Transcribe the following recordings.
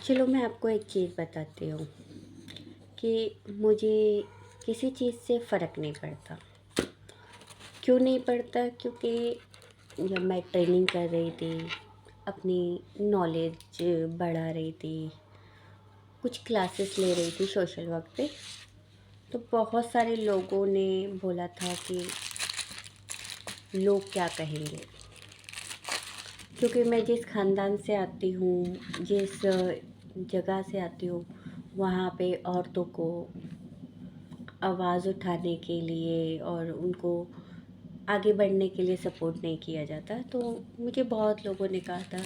चलो मैं आपको एक चीज़ बताती हूँ कि मुझे किसी चीज़ से फ़र्क नहीं पड़ता। क्यों नहीं पड़ता? क्योंकि जब मैं ट्रेनिंग कर रही थी, अपनी नॉलेज बढ़ा रही थी, कुछ क्लासेस ले रही थी सोशल वर्क पे, तो बहुत सारे लोगों ने बोला था कि लोग क्या कहेंगे? क्योंकि मैं जिस ख़ानदान से आती हूँ, जिस जगह से आती हूँ, वहाँ पे औरतों को आवाज़ उठाने के लिए और उनको आगे बढ़ने के लिए सपोर्ट नहीं किया जाता। तो मुझे बहुत लोगों ने कहा था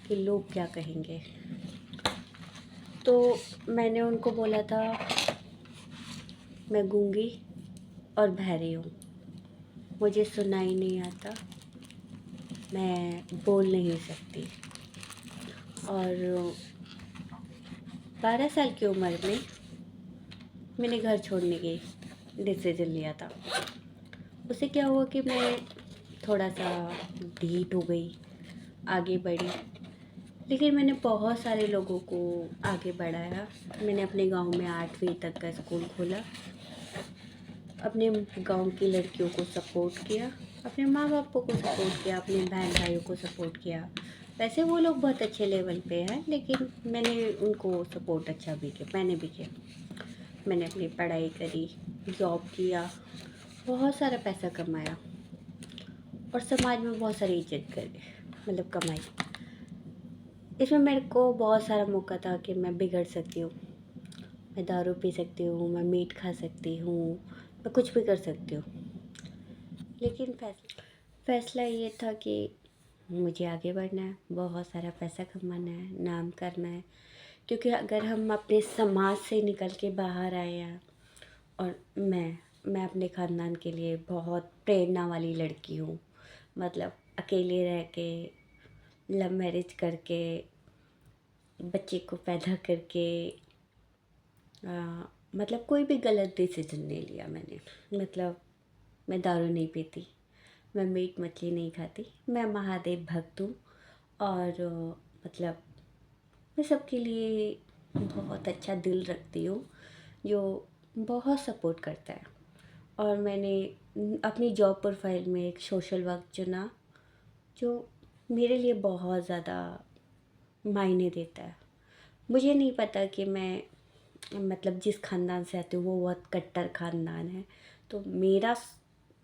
कि लोग क्या कहेंगे। तो मैंने उनको बोला था, मैं गूंगी और बहरी हूँ, मुझे सुनाई नहीं आता, मैं बोल नहीं सकती। और 12 साल की उम्र में मैंने घर छोड़ने की डिसीज़न लिया था। उससे क्या हुआ कि मैं थोड़ा सा ढीठ हो गई, आगे बढ़ी। लेकिन मैंने बहुत सारे लोगों को आगे बढ़ाया। मैंने अपने गांव में 8वीं तक का स्कूल खोला, अपने गांव की लड़कियों को सपोर्ट किया, अपने माँ बापों को सपोर्ट किया, अपने बहन भाइयों को सपोर्ट किया। वैसे वो लोग बहुत अच्छे लेवल पे हैं, लेकिन मैंने उनको सपोर्ट अच्छा भी किया, मैंने भी किया। मैंने अपनी पढ़ाई करी, जॉब किया, बहुत सारा पैसा कमाया और समाज में बहुत सारी इज्जत करी, मतलब कमाई। इसमें मेरे को बहुत सारा मौका था कि मैं बिगड़ सकती हूँ, मैं दारू पी सकती हूँ, मैं मीट खा सकती हूँ, मैं कुछ भी कर सकती हूँ। लेकिन फ़ैसला ये था कि मुझे आगे बढ़ना है, बहुत सारा पैसा कमाना है, नाम करना है। क्योंकि अगर हम अपने समाज से निकल के बाहर आए हैं, और मैं अपने ख़ानदान के लिए बहुत प्रेरणा वाली लड़की हूँ। मतलब अकेले रह के, लव मैरिज करके, बच्चे को पैदा करके, मतलब कोई भी गलत डिसीजन नहीं लिया मैंने। मतलब मैं दारू नहीं पीती, मैं मीट मछली नहीं खाती, मैं महादेव भक्त हूँ। और मतलब मैं सबके लिए बहुत अच्छा दिल रखती हूँ, जो बहुत सपोर्ट करता है। और मैंने अपनी जॉब प्रोफाइल में एक सोशल वर्क चुना, जो मेरे लिए बहुत ज़्यादा मायने देता है। मुझे नहीं पता कि मैं, मतलब जिस ख़ानदान से आती हूँ वो बहुत कट्टर ख़ानदान है, तो मेरा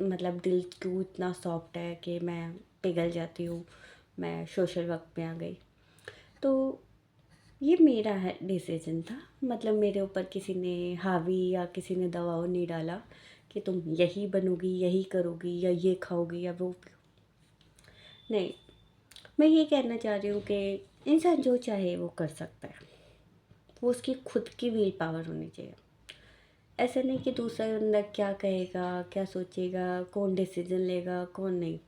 मतलब दिल क्यों इतना सॉफ्ट है कि मैं पिघल जाती हूँ, मैं सोशल वर्क में आ गई। तो ये मेरा है डिसीजन था। मतलब मेरे ऊपर किसी ने हावी या किसी ने दबाव नहीं डाला कि तुम यही बनोगी, यही करोगी, या ये खाओगी या वो नहीं। मैं ये कहना चाह रही हूँ कि इंसान जो चाहे वो कर सकता है, वो उसकी खुद की विल पावर होनी चाहिए। ऐसा नहीं कि दूसरा बंदा क्या कहेगा, क्या सोचेगा, कौन डिसीजन लेगा, कौन नहीं।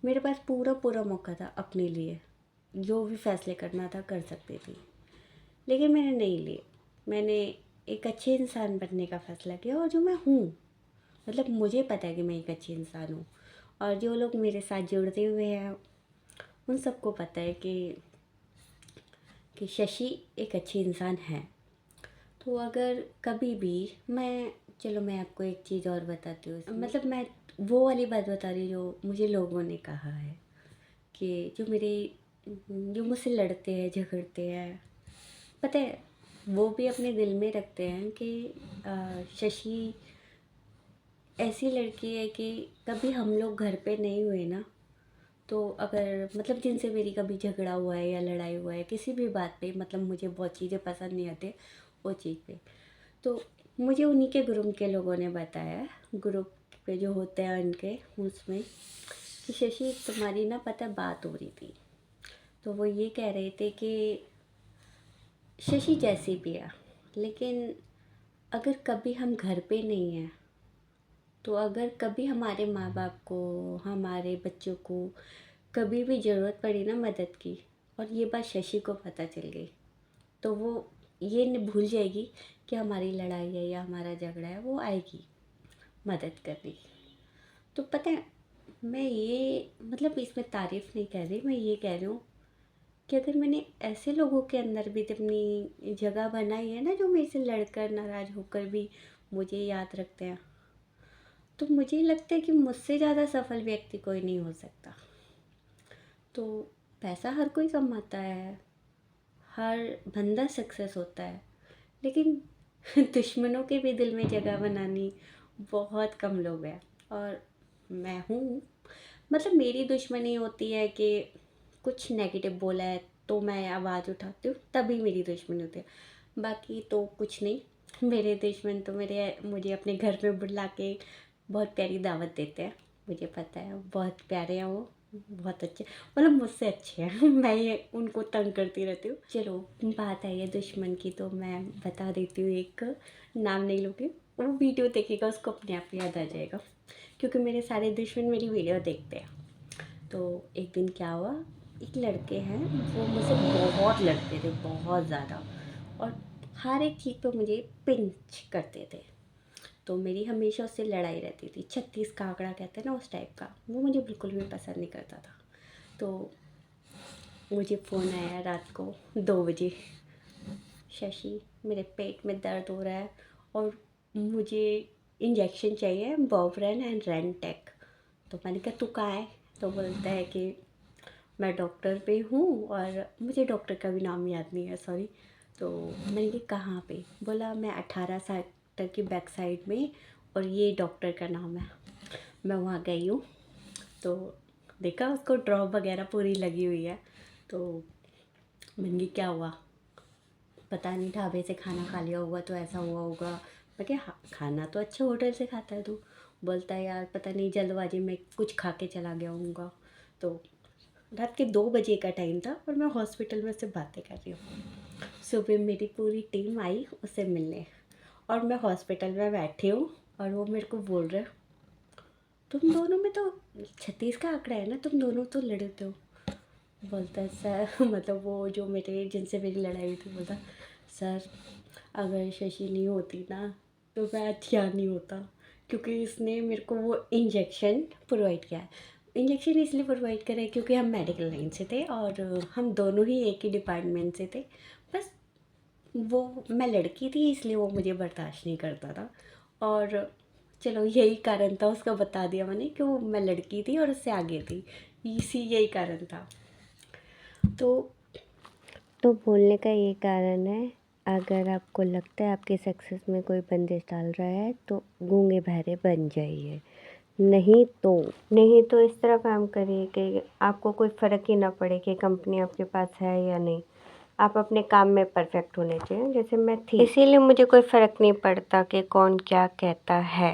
मेरे पास पूरा पूरा मौका था अपने लिए, जो भी फैसले करना था कर सकती थी, लेकिन मैंने नहीं लिए। मैंने एक अच्छे इंसान बनने का फ़ैसला किया, और जो मैं हूँ, मतलब मुझे पता है कि मैं एक अच्छी इंसान हूँ। और जो लोग मेरे साथ जुड़ते हुए हैं, उन सबको पता है कि शशि एक अच्छी इंसान है। तो अगर कभी भी मैं, चलो मैं आपको एक चीज़ और बताती हूँ। मतलब मैं वो वाली बात बता रही हूँ जो मुझे लोगों ने कहा है, कि जो मुझसे लड़ते हैं, झगड़ते हैं, पता है, वो भी अपने दिल में रखते हैं कि शशि ऐसी लड़की है कि कभी हम लोग घर पे नहीं हुए ना, तो अगर मतलब जिनसे मेरी कभी झगड़ा हुआ है या लड़ाई हुआ है किसी भी बात पे, मतलब मुझे बहुत चीज़ें पसंद नहीं आती वो चीज़ पे, तो मुझे उन्हीं के ग्रुप के लोगों ने बताया, ग्रुप पे जो होते हैं उनके, उसमें, कि शशि तुम्हारी ना पता बात हो रही थी। तो वो ये कह रहे थे कि शशि जैसी भी है, लेकिन अगर कभी हम घर पे नहीं हैं, तो अगर कभी हमारे माँ बाप को, हमारे बच्चों को कभी भी ज़रूरत पड़ी ना मदद की, और ये बात शशि को पता चल गई, तो वो ये न भूल जाएगी कि हमारी लड़ाई है या हमारा झगड़ा है, वो आएगी मदद करने। तो पता है, मैं ये, मतलब इसमें तारीफ़ नहीं कर रही, मैं ये कह रही हूँ कि अगर मैंने ऐसे लोगों के अंदर भी तो अपनी जगह बनाई है ना, जो मेरे से लड़कर नाराज़ होकर भी मुझे याद रखते हैं, तो मुझे लगता है कि मुझसे ज़्यादा सफल व्यक्ति कोई नहीं हो सकता। तो पैसा हर कोई कमाता है, हर बंदा सक्सेस होता है, लेकिन दुश्मनों के भी दिल में जगह बनानी बहुत कम लोग हैं। और मैं हूँ, मतलब मेरी दुश्मनी होती है कि कुछ नेगेटिव बोला है तो मैं आवाज़ उठाती हूँ, तभी मेरी दुश्मनी होती है। बाकी तो कुछ नहीं। मेरे दुश्मन तो मुझे अपने घर में बुला के बहुत प्यारी दावत देते हैं। मुझे पता है बहुत प्यारे हैं वो, बहुत अच्छे, मतलब मुझसे अच्छे हैं। मैं ये उनको तंग करती रहती हूँ। चलो बात आई है दुश्मन की, तो मैं बता देती हूँ। एक नाम नहीं लूँगी, वो वीडियो देखेगा उसको अपने आप याद आ जाएगा, क्योंकि मेरे सारे दुश्मन मेरी वीडियो देखते हैं। तो एक दिन क्या हुआ, एक लड़के हैं, वो मुझसे बहुत लड़ते थे, बहुत ज़्यादा, और हर एक चीज़ पे मुझे पिंच करते थे। तो मेरी हमेशा उससे लड़ाई रहती थी। 36 का आंकड़ा कहते हैं ना, उस टाइप का। वो मुझे बिल्कुल भी पसंद नहीं करता था। तो मुझे फ़ोन आया रात को 2 बजे, शशि मेरे पेट में दर्द हो रहा है और मुझे इंजेक्शन चाहिए, बॉवरन एंड रेंटेक। तो मैंने कहा तू कहाँ है? तो बोलता है कि मैं डॉक्टर पे हूँ, और मुझे डॉक्टर का भी नाम याद नहीं है, सॉरी। तो मैंने कहा कहाँ पे? बोला मैं 18 सेक्टर की बैक साइड में, और ये डॉक्टर का नाम है। मैं वहाँ गई हूँ, तो देखा उसको ड्रॉप वगैरह पूरी लगी हुई है। तो मैंने कहा क्या हुआ? पता नहीं, ढाबे से खाना खा लिया होगा तो ऐसा हुआ होगा। मैं क्या, हाँ, खाना तो अच्छे होटल से खाता है तू। बोलता है यार पता नहीं जल्दबाजी में कुछ खा के चला गया होऊंगा। तो रात के 2 बजे का टाइम था और मैं हॉस्पिटल में से बातें कर रही हूँ। सुबह मेरी पूरी टीम आई उससे मिलने, और मैं हॉस्पिटल में बैठी हूँ, और वो मेरे को बोल रहे तुम दोनों में तो 36 का आंकड़ा है ना, तुम दोनों तो लड़ते हो। बोलता है सर मतलब वो जो मेरे जिनसे मेरी लड़ाई हुई थी, बोलता सर अगर शशि नहीं होती ना तो मैं हथियार नहीं होता, क्योंकि इसने मेरे को वो इंजेक्शन प्रोवाइड किया है। इंजेक्शन इसलिए प्रोवाइड करा है क्योंकि हम मेडिकल लाइन से थे और हम दोनों ही एक ही डिपार्टमेंट से थे। बस वो, मैं लड़की थी इसलिए वो मुझे बर्दाश्त नहीं करता था। और चलो यही कारण था उसका, बता दिया मैंने कि वो मैं लड़की थी और उससे आगे थी, यही कारण था। तो बोलने का ये कारण है, अगर आपको लगता है आपके सक्सेस में कोई बंदिश डाल रहा है तो गूंगे बहरे बन जाइए। नहीं तो इस तरह काम करिए कि आपको कोई फ़र्क ही ना पड़े कि कंपनी आपके पास है या नहीं। आप अपने काम में परफेक्ट होने चाहिए, जैसे मैं थी, इसीलिए मुझे कोई फ़र्क नहीं पड़ता कि कौन क्या कहता है।